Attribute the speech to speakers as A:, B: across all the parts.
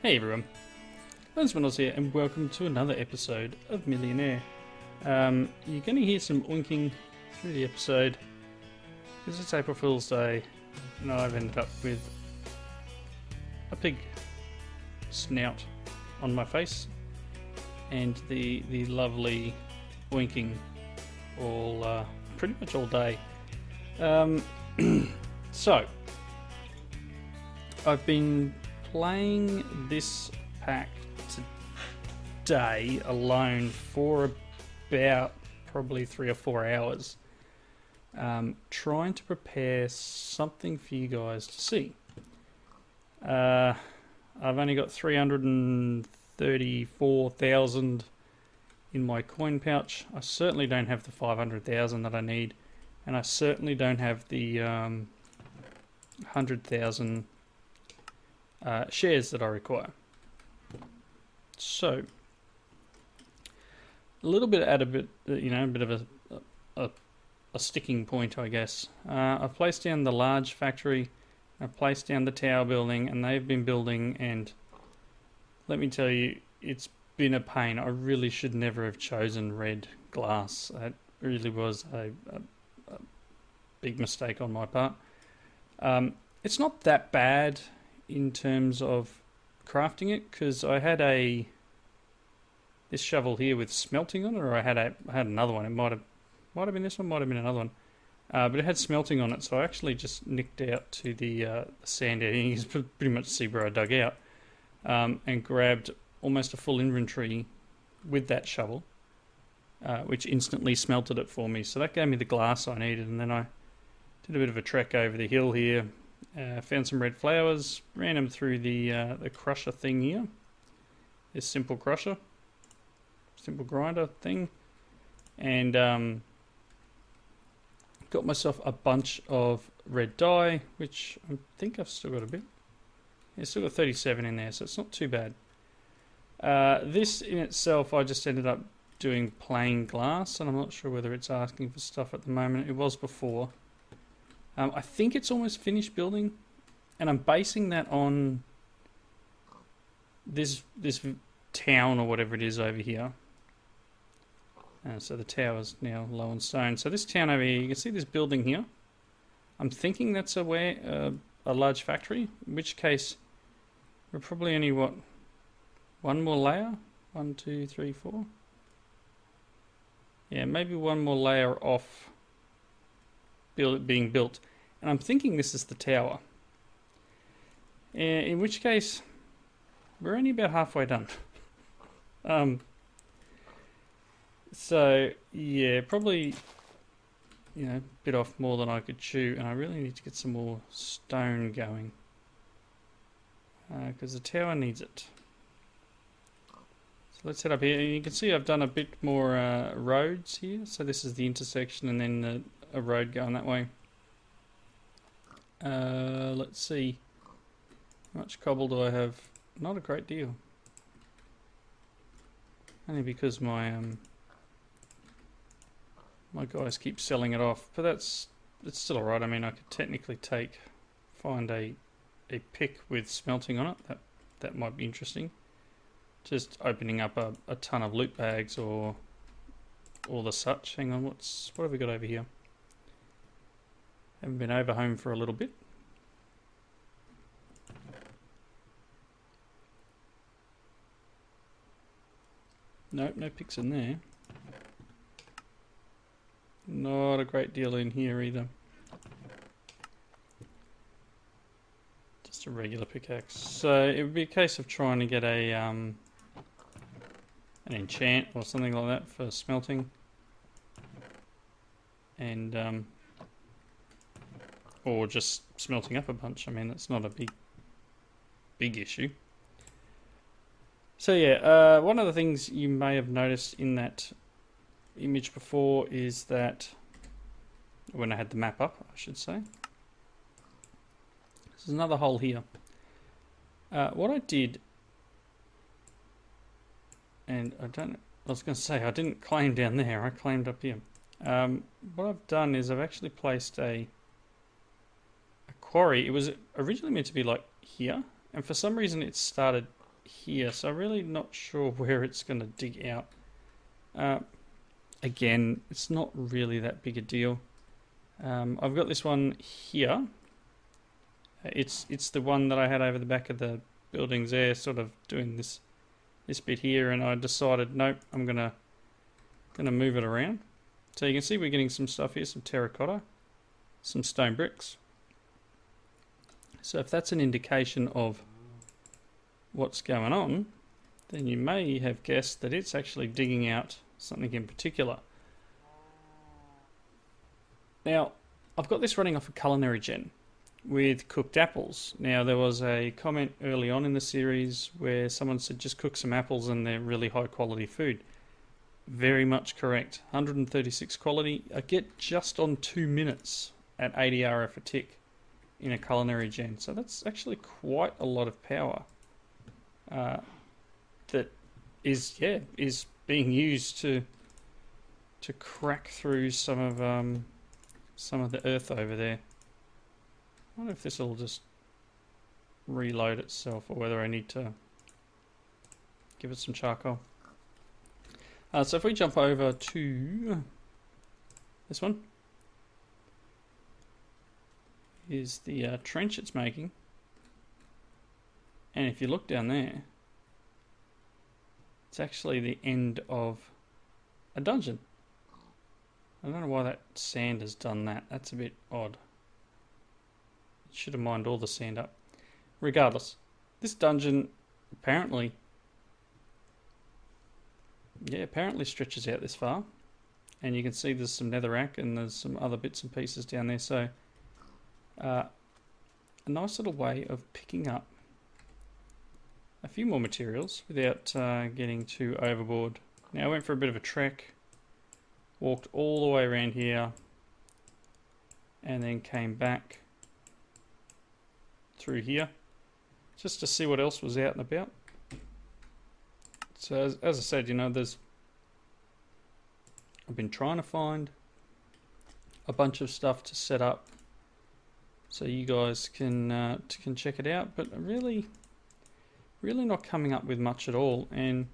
A: Hey everyone, Lensmanos here and welcome to another episode of Millionaire. You're going to hear some oinking through the episode because it's April Fool's Day and I've ended up with a pig snout on my face and the lovely oinking all pretty much all day. So I've been playing this pack today alone for about probably 3 or 4 hours, trying to prepare something for you guys to see. I've only got 334,000 in my coin pouch. I certainly don't have the 500,000 that I need, and I certainly don't have the 100,000 shares that I require. So a little bit at a bit of a sticking point, I guess. I've placed down the large factory, I've placed down the tower building, and they've been building, and let me tell you, it's been a pain. I really should never have chosen red glass. That really was a big mistake on my part. It's not that bad in terms of crafting it, because I had this shovel here with smelting on it, or I had another one. It might have been this one, might have been another one, but it had smelting on it. So I actually just nicked out to the sand area. You can pretty much see where I dug out, and grabbed almost a full inventory with that shovel, which instantly smelted it for me. So that gave me the glass I needed, and then I did a bit of a trek over the hill here. Found some red flowers, ran them through the crusher thing here. This simple crusher, simple grinder thing, and got myself a bunch of red dye, which I think I've still got a bit. Yeah, still got 37 in there, so it's not too bad. This in itself, I just ended up doing plain glass, and I'm not sure whether it's asking for stuff at the moment. It was before. I think it's almost finished building, and I'm basing that on this town or whatever it is over here. So the tower's now low on stone. So this town over here, you can see this building here. I'm thinking that's a large factory, in which case we're probably only, one more layer? 1, 2, 3, 4? Yeah, maybe one more layer off being built, and I'm thinking this is the tower, in which case we're only about halfway done. So yeah, probably bit off more than I could chew, and I really need to get some more stone going, because the tower needs it. So let's head up here. You can see I've done a bit more roads here. So this is the intersection, and then a road going that way. Let's see. How much cobble do I have? Not a great deal. Only because my guys keep selling it off. But it's still alright. I mean, I could technically find a pick with smelting on it. That might be interesting. Just opening up a ton of loot bags or the such. Hang on, what have we got over here? Haven't been over home for a little bit. Nope, no picks in there. Not a great deal in here either. Just a regular pickaxe. So it would be a case of trying to get an enchant or something like that for smelting. And or just smelting up a bunch. I mean, that's not a big issue. So yeah, one of the things you may have noticed in that image before is that, when I had the map up, I should say, there's another hole here. What I did, and I was going to say I didn't claim down there, I claimed up here. What I've done is I've actually placed a quarry. It was originally meant to be like here, and for some reason it started here, so I'm really not sure where it's going to dig out. Again, it's not really that big a deal. I've got this one here. It's the one that I had over the back of the buildings there, sort of doing this bit here, and I decided, nope, I'm gonna move it around. So you can see we're getting some stuff here, some terracotta, some stone bricks. So if that's an indication of what's going on, then you may have guessed that it's actually digging out something in particular. Now, I've got this running off a culinary gen with cooked apples. Now, there was a comment early on in the series where someone said just cook some apples and they're really high quality food. Very much correct. 136 quality. I get just on 2 minutes at 80 RF a tick in a culinary gen. So that's actually quite a lot of power that is being used to crack through some of the earth over there. I wonder if this will just reload itself or whether I need to give it some charcoal. So if we jump over to this one, is the trench it's making. And if you look down there, it's actually the end of a dungeon. I don't know why that sand has done that. That's a bit odd. It should have mined all the sand up. Regardless, this dungeon apparently stretches out this far. And you can see there's some netherrack and there's some other bits and pieces down there. So a nice little way of picking up a few more materials without getting too overboard. Now I went for a bit of a trek. Walked all the way around here and then came back through here just to see what else was out and about. So as I said, you know, I've been trying to find a bunch of stuff to set up so you guys can check it out, but really not coming up with much at all, and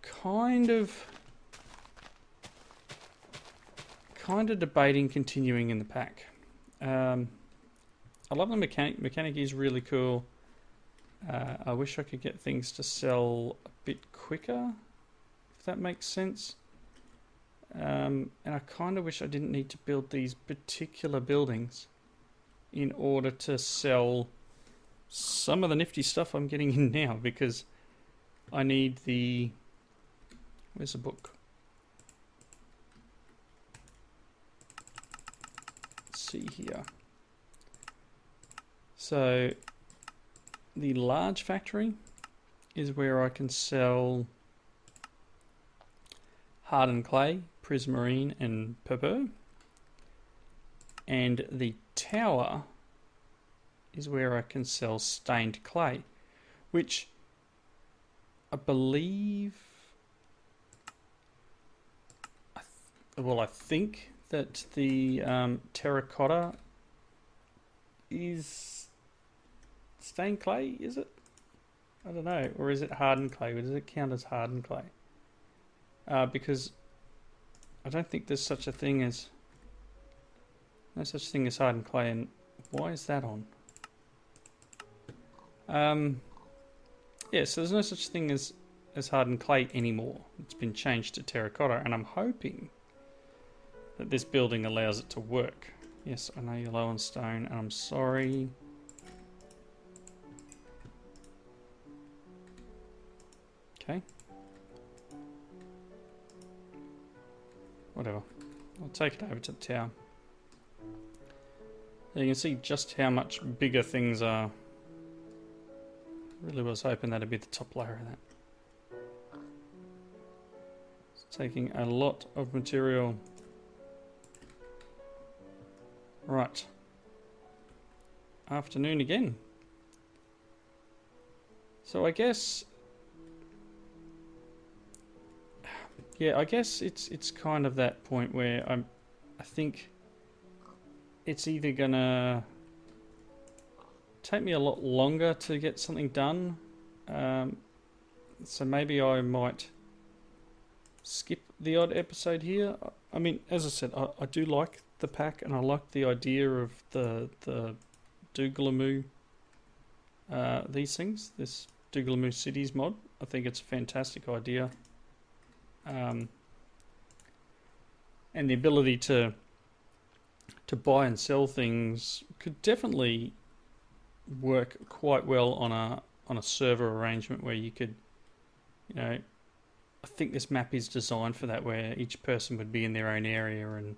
A: kind of debating continuing in the pack. I love the mechanic. Mechanic is really cool. I wish I could get things to sell a bit quicker, if that makes sense. And I kind of wish I didn't need to build these particular buildings in order to sell some of the nifty stuff I'm getting in now, because I need the... Where's the book? See here. So the large factory is where I can sell hardened clay, prismarine and purpur, and the tower is where I can sell stained clay, which I believe I think that the terracotta is stained clay, is it? I don't know. Or is it hardened clay? Does it count as hardened clay? Because I don't think there's such a thing as... No such thing as hardened clay. And why is that on? Yeah, so there's no such thing as hardened clay anymore. It's been changed to terracotta, and I'm hoping that this building allows it to work. Yes, I know you're low on stone, and I'm sorry. Okay. Whatever. I'll take it over to the tower. You can see just how much bigger things are. Really was hoping that'd be the top layer of that. It's taking a lot of material. Right. Afternoon again. So I guess... Yeah, I guess it's kind of that point where I think it's either gonna take me a lot longer to get something done. So maybe I might skip the odd episode here. I mean, as I said, I do like the pack, and I like the idea of the Doogalamoo, these things, this Doogalamoo Cities mod. I think it's a fantastic idea. And the ability to buy and sell things could definitely work quite well on a server arrangement where you could, you know, I think this map is designed for that, where each person would be in their own area, and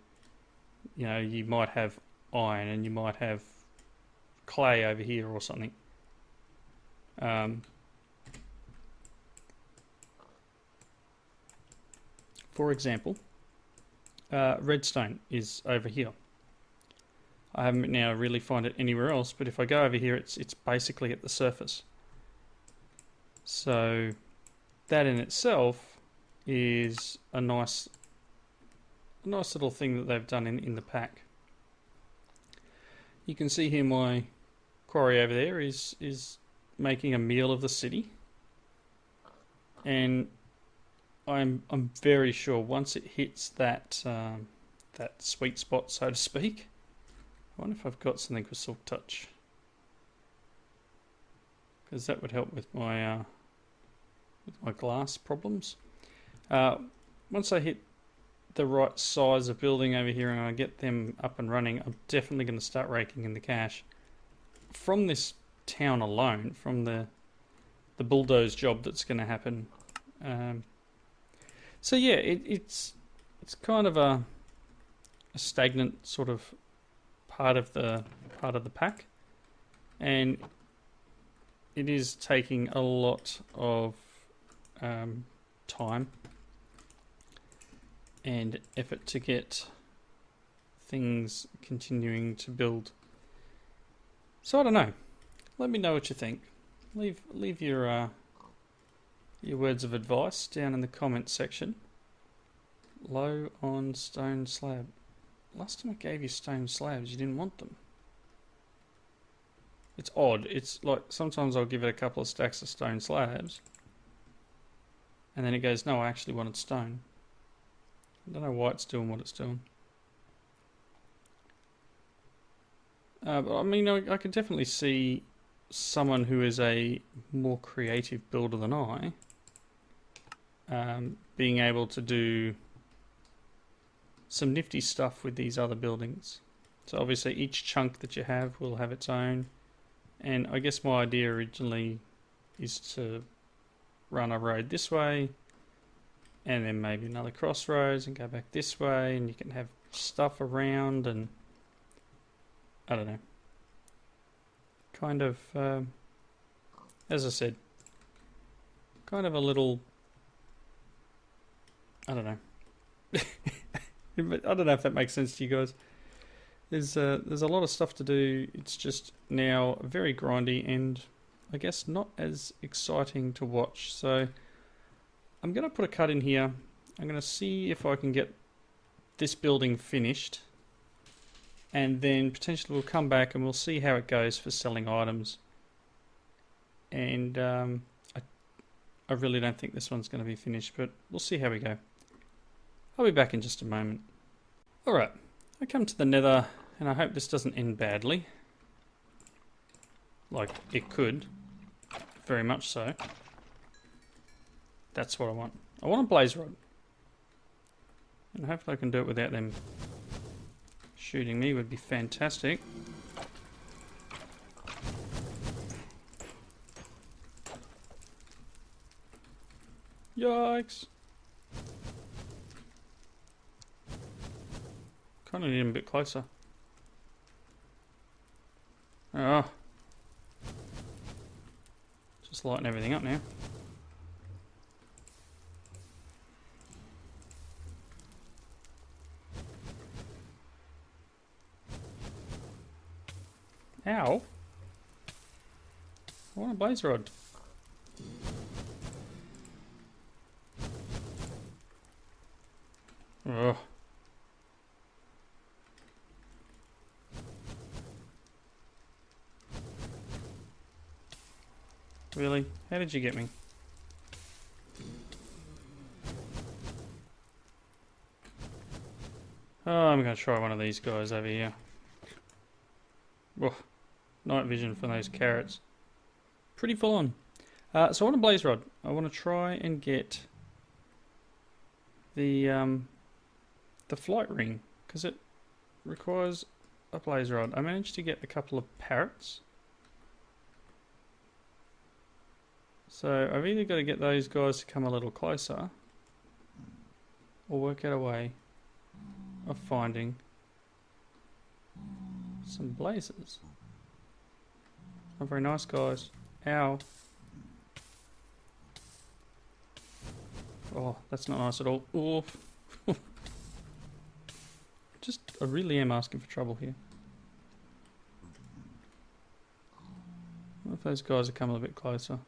A: you know, you might have iron and you might have clay over here or something. For example, redstone is over here. I haven't now really find it anywhere else, but if I go over here, it's basically at the surface. So that in itself is a nice little thing that they've done in the pack. You can see here my quarry over there is making a meal of the city, and I'm very sure once it hits that that sweet spot, so to speak. I wonder if I've got something for Silk Touch, because that would help with my glass problems. Once I hit the right size of building over here and I get them up and running, I'm definitely going to start raking in the cash from this town alone, from the bulldoze job that's going to happen. So yeah, it's kind of a stagnant sort of part of the pack, and it is taking a lot of time and effort to get things continuing to build. So I don't know. Let me know what you think. Leave your words of advice down in the comments section. Low on stone slab. Last time I gave you stone slabs, you didn't want them. It's odd. It's like sometimes I'll give it a couple of stacks of stone slabs, and then it goes, no, I actually wanted stone. I don't know why it's doing what it's doing. But I mean, I could definitely see someone who is a more creative builder than I being able to do some nifty stuff with these other buildings. So obviously each chunk that you have will have its own, and I guess my idea originally is to run a road this way and then maybe another crossroads and go back this way, and you can have stuff around, and I don't know, kind of as I said, kind of a little, I don't know. I don't know if that makes sense to you guys. There's a lot of stuff to do. It's just now very grindy and I guess not as exciting to watch. So I'm going to put a cut in here. I'm going to see if I can get this building finished, and then potentially we'll come back and we'll see how it goes for selling items. And I really don't think this one's going to be finished, but we'll see how we go. I'll be back in just a moment. Alright, I come to the nether, and I hope this doesn't end badly. Like, it could. Very much so. That's what I want. I want a blaze rod. And hopefully I can do it without them shooting me, would be fantastic. Yikes! Kind of need him a bit closer. Oh. Just lighten everything up now. Ow. I want a blaze rod. Ugh. Really? How did you get me? Oh, I'm going to try one of these guys over here. Whoa, night vision for those carrots. Pretty full on. So I want a blaze rod. I want to try and get the flight ring, because it requires a blaze rod. I managed to get a couple of parrots. So I've either got to get those guys to come a little closer, or work out a way of finding some blazes. Not very nice, guys. Ow. Oh, that's not nice at all. Oh. I really am asking for trouble here. What if those guys are coming a bit closer?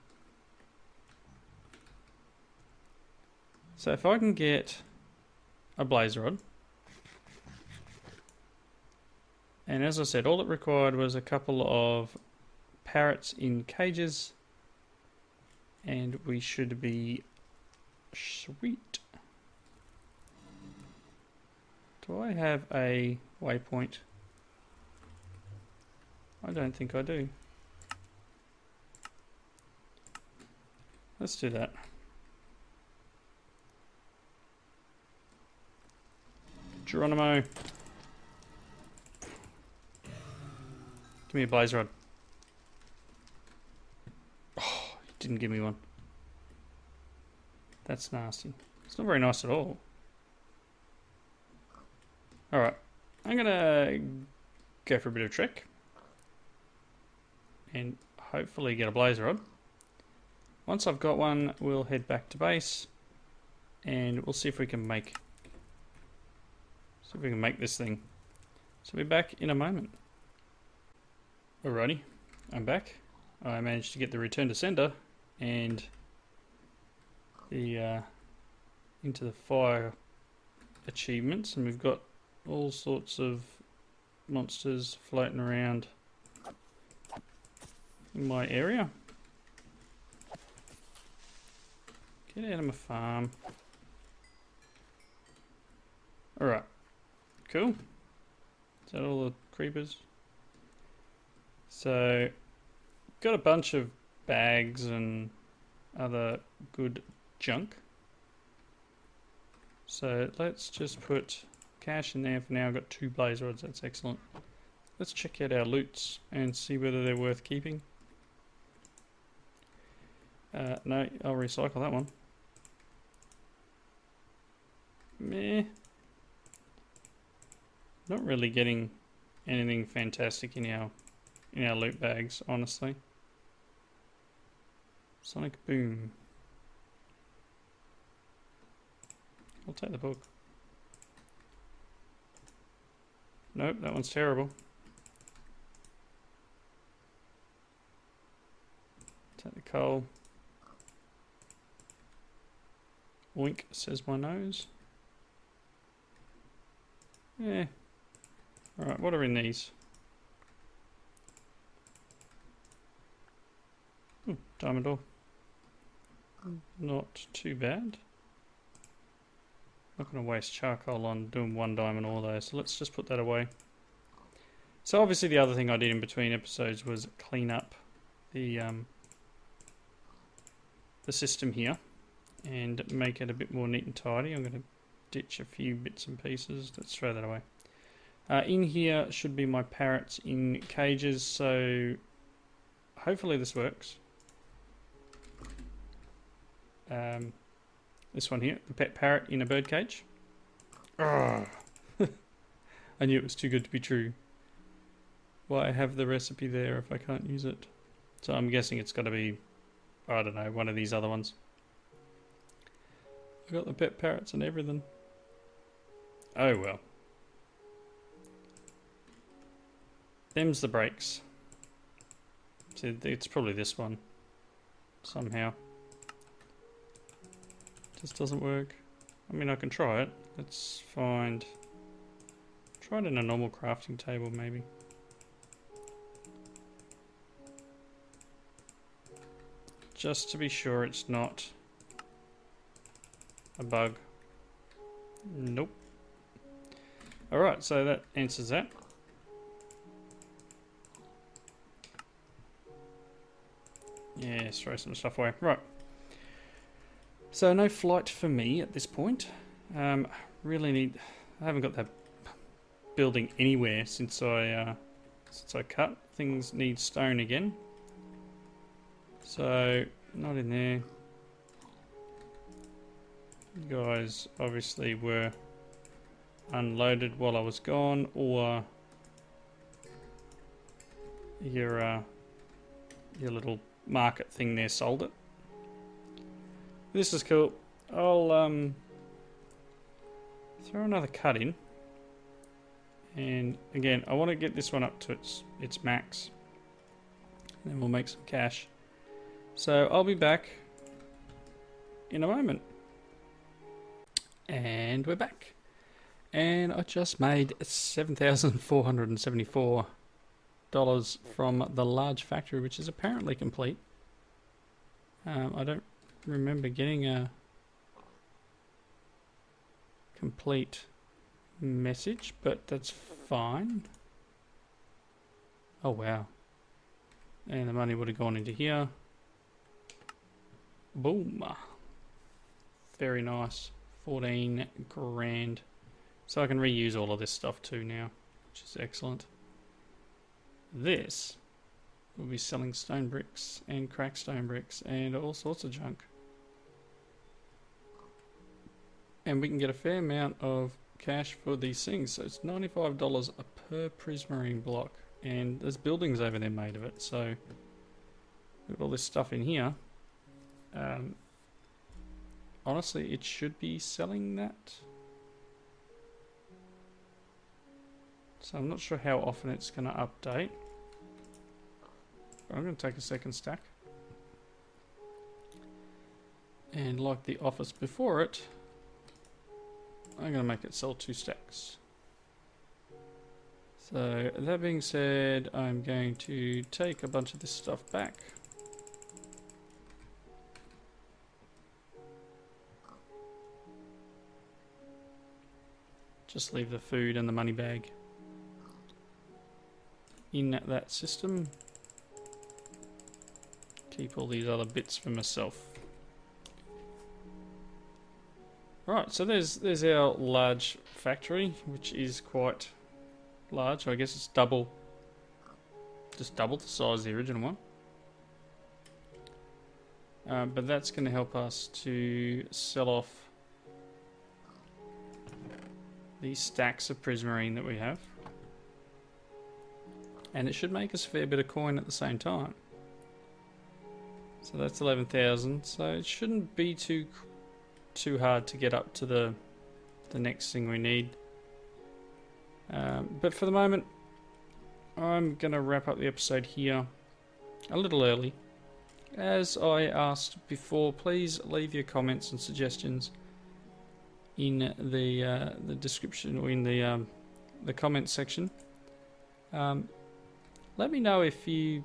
A: So if I can get a blaze rod, and as I said, all it required was a couple of parrots in cages, and we should be sweet. Do I have a waypoint? I don't think I do. Let's do that. Geronimo. Give me a blaze rod. Oh, he didn't give me one. That's nasty. It's not very nice at all. Alright. I'm gonna go for a bit of a trek. And hopefully get a blaze rod. Once I've got one, we'll head back to base. And we'll see if we can make... this thing. So we'll be back in a moment. Alrighty, I'm back. I managed to get the return to sender and the into the fire achievements, and we've got all sorts of monsters floating around in my area. Get out of my farm. Alright. Cool. Is that all the creepers? So, got a bunch of bags and other good junk. So let's just put cash in there for now. I've got 2 blaze rods, that's excellent. Let's check out our loots and see whether they're worth keeping. No, I'll recycle that one. Meh. Not really getting anything fantastic in our loot bags, honestly. Sonic Boom. I'll take the book. Nope, that one's terrible. Take the coal. Oink, says my nose. Yeah. Alright, what are in these? Diamond ore. Not too bad. Not going to waste charcoal on doing 1 diamond ore though, so let's just put that away. So obviously the other thing I did in between episodes was clean up the system here and make it a bit more neat and tidy. I'm going to ditch a few bits and pieces. Let's throw that away. In here should be my parrots in cages, so hopefully this works. This one here, the pet parrot in a bird cage. I knew it was too good to be true. Why have the recipe there if I can't use it? So I'm guessing it's got to be, I don't know, one of these other ones. I got the pet parrots and everything. Oh well. Them's the breaks. So it's probably this one. Somehow. Just doesn't work. I mean, I can try it. Let's find... Try it in a normal crafting table, maybe. just to be sure it's not a bug. Nope. Alright, so that answers that. Yeah, throw some stuff away. Right. So no flight for me at this point. Really need... I haven't got that building anywhere since I cut. Things need stone again. So, not in there. You guys obviously were unloaded while I was gone, or your little market thing there sold it. This is cool. I'll throw another cut in, and again I want to get this one up to its max, and then we'll make some cash. So I'll be back in a moment. And we're back. And I just made $7,474 from the large factory, which is apparently complete. I don't remember getting a complete message, but that's fine. Oh wow. And the money would have gone into here. Boom. Very nice. 14 grand. So I can reuse all of this stuff too now, which is excellent. This will be selling stone bricks and cracked stone bricks and all sorts of junk. And we can get a fair amount of cash for these things. So it's $95 per prismarine block. And there's buildings over there made of it. So we've got all this stuff in here. Honestly, it should be selling that. So I'm not sure how often it's going to update. But I'm going to take a second stack. And like the office before it, I'm going to make it sell 2 stacks. So that being said, I'm going to take a bunch of this stuff back. Just leave the food and the money bag in that system. Keep all these other bits for myself. Right, so there's our large factory, which is quite large. I guess it's just double the size of the original one. But that's going to help us to sell off these stacks of prismarine that we have, and it should make us a fair bit of coin at the same time. So that's 11,000. So it shouldn't be too hard to get up to the next thing we need. But for the moment, I'm gonna wrap up the episode here a little early. As I asked before, please leave your comments and suggestions in the description, or in the comments section. Let me know if you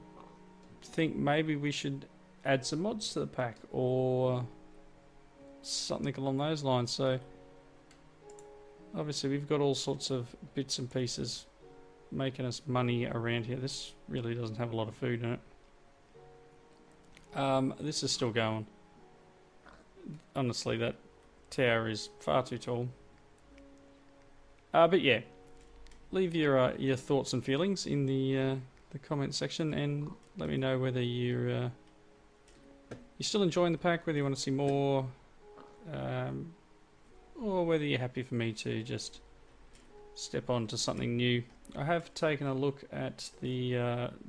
A: think maybe we should add some mods to the pack or something along those lines. So obviously we've got all sorts of bits and pieces making us money around here. This really doesn't have a lot of food in it. This is still going. Honestly, that tower is far too tall. But yeah, leave your thoughts and feelings in the comment section, and let me know whether you're still enjoying the pack, whether you want to see more, or whether you're happy for me to just step on to something new. I have taken a look at the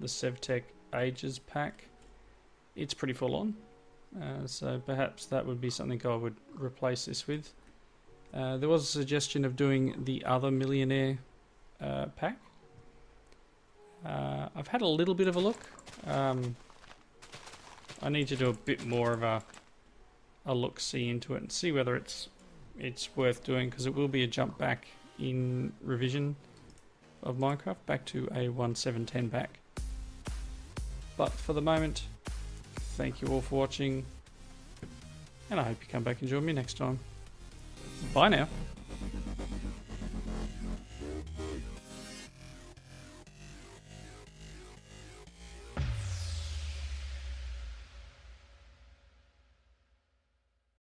A: Sevtech Ages pack. It's pretty full on. So perhaps that would be something I would replace this with. There was a suggestion of doing the other Millionaire pack. I've had a little bit of a look. I need to do a bit more of a look-see into it and see whether it's worth doing, because it will be a jump back in revision of Minecraft back to a 1.7.10 pack. But for the moment, Thank you all for watching, and I hope you come back and join me next time. Bye now.